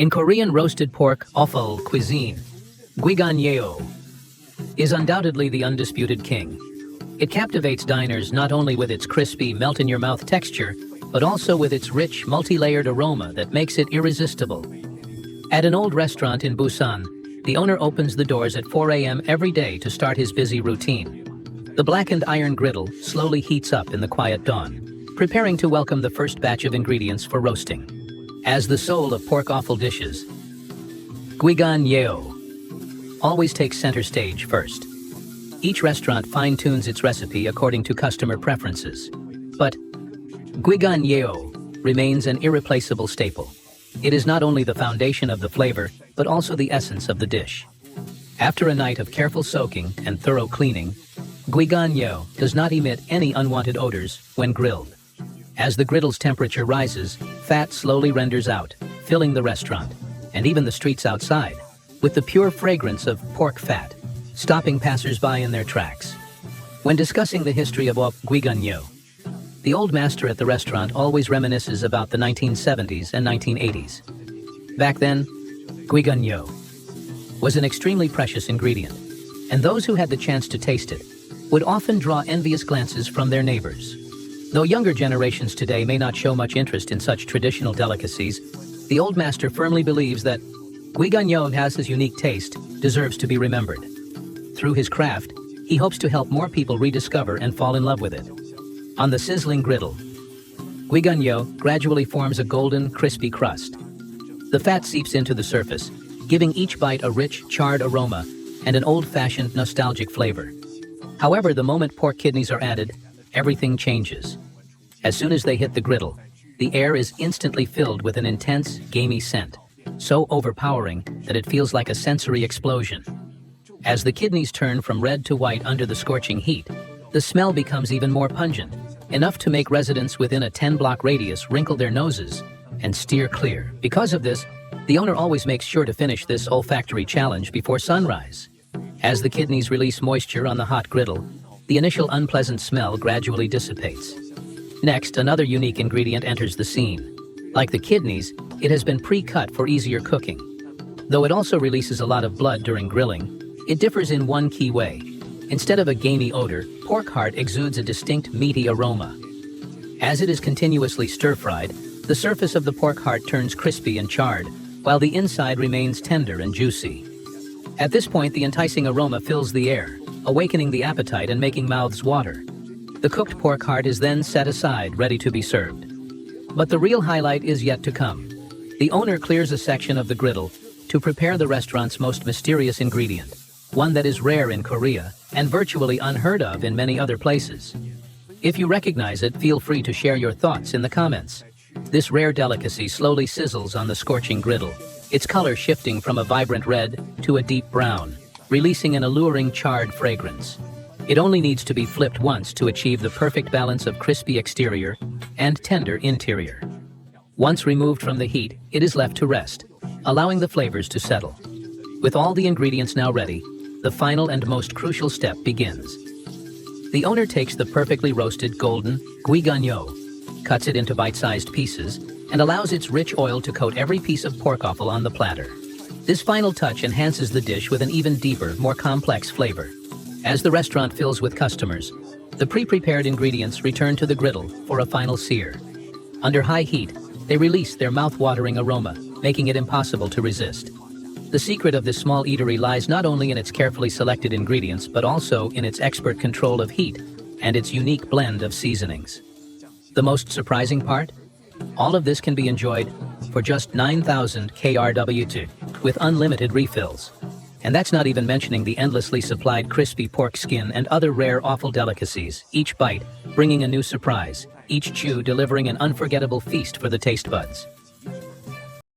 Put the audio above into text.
In Korean roasted pork offal cuisine, guiganyeol is undoubtedly the undisputed king. It captivates diners not only with its crispy, melt-in-your-mouth texture, but also with its rich, multi-layered aroma that makes it irresistible. At an old restaurant in Busan, the owner opens the doors at 4 a.m. every day to start his busy routine. The blackened iron griddle slowly heats up in the quiet dawn, preparing to welcome the first batch of ingredients for roasting. As the soul of pork offal dishes, guiganyeol always takes center stage first. Each restaurant fine-tunes its recipe according to customer preferences. But guiganyeol remains an irreplaceable staple. It is not only the foundation of the flavor, but also the essence of the dish. After a night of careful soaking and thorough cleaning, guiganyeol does not emit any unwanted odors when grilled. As the griddle's temperature rises, fat slowly renders out, filling the restaurant, and even the streets outside, with the pure fragrance of pork fat, stopping passers-by in their tracks. When discussing the history of guiganyeol, the old master at the restaurant always reminisces about the 1970s and 1980s. Back then, guiganyeol was an extremely precious ingredient, and those who had the chance to taste it would often draw envious glances from their neighbors. Though younger generations today may not show much interest in such traditional delicacies, the old master firmly believes that guiganyeol has his unique taste, deserves to be remembered. Through his craft, he hopes to help more people rediscover and fall in love with it. On the sizzling griddle, guiganyeol gradually forms a golden, crispy crust. The fat seeps into the surface, giving each bite a rich, charred aroma and an old-fashioned, nostalgic flavor. However, the moment pork kidneys are added, everything changes. As soon as they hit the griddle, the air is instantly filled with an intense, gamey scent, so overpowering that it feels like a sensory explosion. As the kidneys turn from red to white under the scorching heat, the smell becomes even more pungent, enough to make residents within a 10-block radius wrinkle their noses and steer clear. Because of this, the owner always makes sure to finish this olfactory challenge before sunrise. As the kidneys release moisture on the hot griddle, the initial unpleasant smell gradually dissipates. Next, another unique ingredient enters the scene. Like the kidneys, it has been pre-cut for easier cooking. Though it also releases a lot of blood during grilling, it differs in one key way. Instead of a gamey odor, pork heart exudes a distinct meaty aroma. As it is continuously stir-fried, the surface of the pork heart turns crispy and charred, while the inside remains tender and juicy. At this point, the enticing aroma fills the air, awakening the appetite and making mouths water. The cooked pork heart is then set aside, ready to be served. But the real highlight is yet to come. The owner clears a section of the griddle to prepare the restaurant's most mysterious ingredient, one that is rare in Korea and virtually unheard of in many other places. If you recognize it, feel free to share your thoughts in the comments. This rare delicacy slowly sizzles on the scorching griddle, its color shifting from a vibrant red to a deep brown, releasing an alluring charred fragrance. It only needs to be flipped once to achieve the perfect balance of crispy exterior and tender interior. Once removed from the heat, it is left to rest, allowing the flavors to settle. With all the ingredients now ready, the final and most crucial step begins. The owner takes the perfectly roasted golden guiganyeol, cuts it into bite-sized pieces, and allows its rich oil to coat every piece of pork offal on the platter. This final touch enhances the dish with an even deeper, more complex flavor. As the restaurant fills with customers, the pre-prepared ingredients return to the griddle for a final sear. Under high heat, they release their mouth-watering aroma, making it impossible to resist. The secret of this small eatery lies not only in its carefully selected ingredients, but also in its expert control of heat and its unique blend of seasonings. The most surprising part? All of this can be enjoyed for just 9,000 KRW with unlimited refills. And that's not even mentioning the endlessly supplied crispy pork skin and other rare offal delicacies, each bite bringing a new surprise, each chew delivering an unforgettable feast for the taste buds.